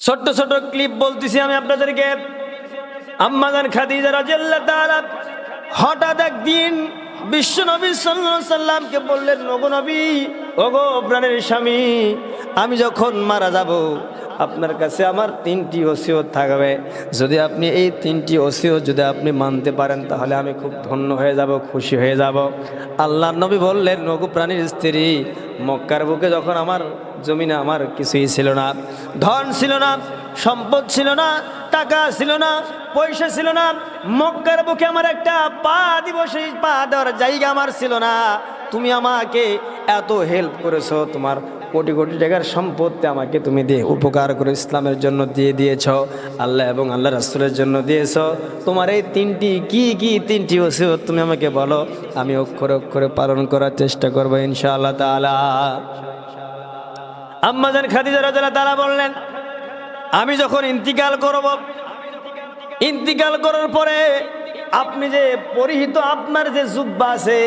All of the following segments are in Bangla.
ছোট্ট ছোট ক্লিপ বলতেছি আমি আপনাদেরকে। আম্মা জান খাদিজা রাদিয়াল্লাহু তাআলা হঠাৎ একদিন বিশ্বনবী সাল্লাল্লাহু আলাইহি সাল্লামকে বললেন, ওগো নবী, ওগো প্রাণের স্বামী, আমি যখন মারা যাব আপনার কাছে আমার 3টি ওসিয়ত থাকবে। যদি আপনি এই 3টি ওসিয়ত যদি আপনি মানতে পারেন তাহলে আমি খুব ধন্য হয়ে যাব, খুশি হয়ে যাব। আল্লাহর নবী বললেন, ওগো প্রাণীর স্ত্রী, মক্কার বুকে যখন আমার জমিনে আমার কিছুই ছিল না, ধন ছিল না, সম্পদ ছিল না, টাকা ছিল না, পয়সা ছিল না, মক্কার বুকে আমার একটা পা দিব, সেই পা দেওয়ার জায়গা আমার ছিল না। তুমি আমাকে এত হেল্প করেছো, তোমার কোটি কোটি টাকার সম্পত্তি আমাকে তুমি দিয়ে উপকার করে ইসলামের জন্য দিয়ে দিয়েছ, আল্লাহ এবং আল্লাহ রাসূলের জন্য দিয়েছ। তোমার এই 3টি কি 3টি ওসিয়ত তুমি আমাকে বলো, আমি অক্ষরে অক্ষরে পালন করার চেষ্টা করবো ইনশাআল্লাহ তাআলা। আম্মা জান খাদিজা রাদিয়াল্লাহু তাআলা বললেন, আমি যখন ইন্তিকাল করব, ইন্তিকাল করার পরে আপনি যে পরিহিত আপনার যে জুব্বা আছে,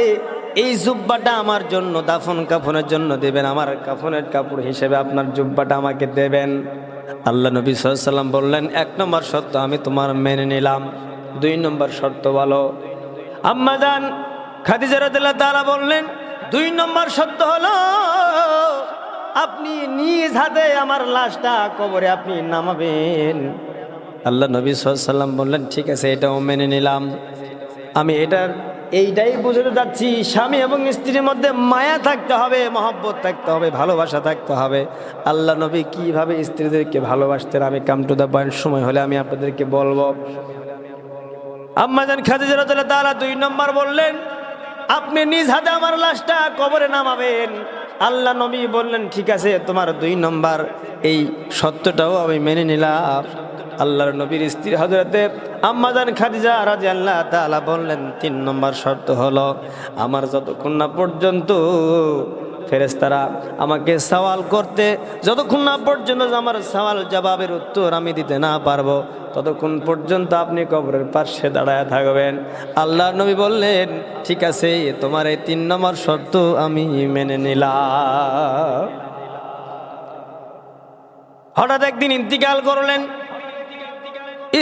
এই জুব্বাটা আমার জন্য দাফন কাফনের জন্য দেবেন, আমার কাফনের কাপড় হিসেবে আপনার জুব্বাটা আমাকে দেবেন। আল্লাহ নবী সাল্লাল্লাহু আলাইহি ওয়াসাল্লাম বললেন, 1 নম্বর শর্ত আমি তোমার মেনে নিলাম, 2 নম্বর শর্ত বলো। আম্মা জান খাদিজা রাদিয়াল্লাহু তাআলা বললেন, 2 নম্বর শর্ত হলো আপনি নিজ হাতে আমার লাশটা কবরে আপনি নামাবেন। আল্লাহ নবী সাল্লাল্লাহু আলাইহি ওয়াসাল্লাম বললেন, ঠিক আছে, এটাও মেনে নিলাম। আমি এইটাই বুঝতে যাচ্ছি, স্বামী এবং স্ত্রীর মধ্যে মায়া থাকতে হবে, মহব্বত থাকতে হবে, ভালোবাসা থাকতে হবে। আল্লাহ নবী কিভাবে স্ত্রীদেরকে ভালোবাসতেন আমি কাম টু দ্য পয়েন্ট সময় হলে আমি আপনাদেরকে বলবো। আম্মা জান খাদিজা রাদিয়াল্লাহু তাআলা 2 নম্বর বললেন, আপনি নিজ হাতে আমার লাশটা কবরে নামাবেন। আল্লাহ নবী বললেন, ঠিক আছে, তোমার 2 নম্বর এই সত্যটাও আমি মেনে নিলাম। আল্লাহর নবীর স্ত্রী হযরতে আম্মা জান খাদিজা রাদিয়াল্লাহু তাআলা বললেন, 3 নম্বর শর্ত হলো আমার যতক্ষণ না পর্যন্ত ফেরেশতারা আমাকে সওয়াল করতে, যতক্ষণ না পর্যন্ত আমার সওয়াল জবাবের উত্তর আমি দিতে না পারবো, ততক্ষণ পর্যন্ত আপনি কবরের পাশে দাঁড়ায় থাকবেন। আল্লাহর নবী বললেন, ঠিক আছে, তোমার এই 3 নম্বর শর্ত আমি মেনে নিলাম। হঠাৎ একদিন ইন্তিকাল করলেন,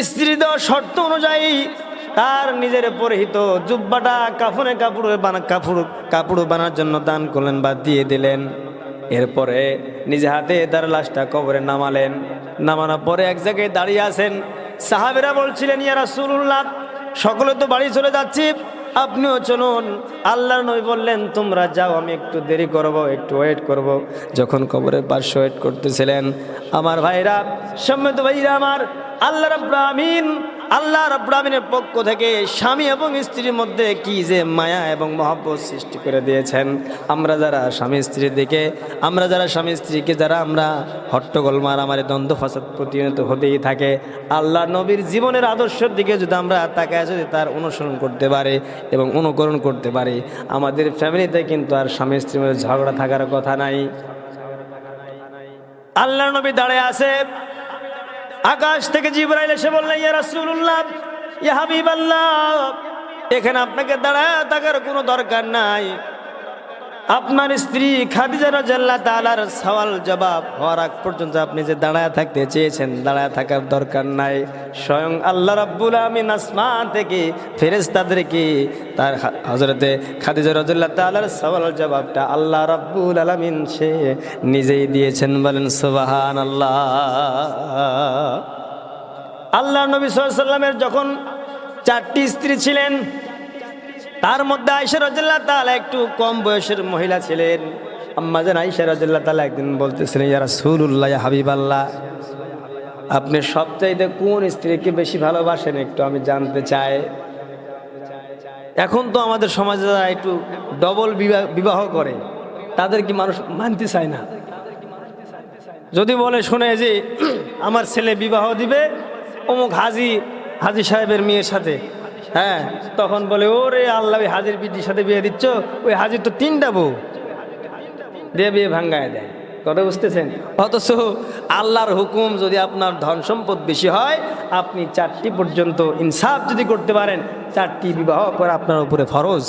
স্ত্রী দেওয়া শর্ত অনুযায়ী তার নিজের পরিহিত জুব্বাটা কাফনে কাপড় বানার জন্য দান করলেন বা দিয়ে দিলেন। এরপরে নিজে হাতে তার লাশটা কবরে নামালেন। নামানোর পরে এক জায়গায় দাঁড়িয়ে আছেন। সাহাবেরা বলছিলেন, ইয়া রাসূলুল্লাহ, সকলে তো বাড়ি চলে যাচ্ছি, আপনিও চলুন। আল্লাহর নবী বললেন, তোমরা যাও, আমি একটু দেরি করব, একটু ওয়েট করব। যখন কবরের পাশে ওয়েট করতেছিলেন, আমার ভাইরা, সম্মানিত ভাইরা আমার, আল্লাহ রাব্বুল আমিনের পক্ষ থেকে স্বামী এবং স্ত্রীর মধ্যে কি যে মায়া এবং মহব্বত সৃষ্টি করে দিয়েছেন। আমরা যারা স্বামী স্ত্রীকে যারা আমরা হট্টগোল মারামারি দ্বন্দ্ব ফাসাদ প্রতিনিয়ত হতেই থাকে, আল্লাহ নবীর জীবনের আদর্শের দিকে যদি আমরা তাকায় যদি তার অনুসরণ করতে পারি এবং অনুকরণ করতে পারি, আমাদের ফ্যামিলিতে কিন্তু আর স্বামী স্ত্রীর মধ্যে ঝগড়া থাকার কথা নাই। আল্লাহ নবী দাঁড়িয়ে আছে, আকাশ থেকে জিবরাইল এসে বললেন, ইয়া রাসূলুল্লাহ, ইয়া হাবিবাল্লাহ, এখানে আপনাকে দাঁড়ায় থাকার কোনো দরকার নাই। আপনার স্ত্রী খাদিজা রাদিয়াল্লাহু তাআলার সওয়াল জবাব হওয়ার আগ পর্যন্ত আপনি যে দাঁড়ায় থাকতে চেয়েছেন, দাঁড়ায় থাকার দরকার নাই। স্বয়ং আল্লাহ রাব্বুল আমিন আসমান থেকে ফেরেশতাদেরকে তার হযরতে খাদিজা রাদিয়াল্লাহু তাআলার সওয়াল জবাবটা আল্লাহ রাব্বুল আলামিন সে নিজেই দিয়েছেন। বলেন সুবহানাল্লাহ। আল্লাহ নবী সাল্লাল্লাহু আলাইহি ওয়াসাল্লামের যখন 4টি স্ত্রী ছিলেন, তার মধ্যে আয়েশা রাদিয়াল্লাহু তাআলা একটু কম বয়সের মহিলা ছিলেন। আম্মা জান আয়েশা রাদিয়াল্লাহু তাআলা একদিন বলতেছিলেন, ইয়া রাসূলুল্লাহ, ইয়া হাবিবাল্লাহ, আপনি সবচাইতে কোন স্ত্রীকে বেশি ভালোবাসেন একটু আমি জানতে চাই। এখন তো আমাদের সমাজে যারা একটু ডবল বিবাহ করে তাদের কি মানুষ মানতে চায় না। যদি বলে শুনে যে আমার ছেলে বিবাহ দিবে অমুক হাজি সাহেবের মেয়ের সাথে, হ্যাঁ, তখন বলে, ওরে আল্লাহ, ওই হাজির বিটির সাথে বিয়ে দিচ্ছ, ওই হাজির তো 3টা বউ দিয়ে বিয়ে ভাঙ্গায় দেয়। কথা বুঝতেছেন? অথচ আল্লাহর হুকুম, যদি আপনার ধন সম্পদ বেশি হয়, আপনি 4টি পর্যন্ত ইনসাফ যদি করতে পারেন, 4টি বিবাহ করা আপনার উপরে ফরজ।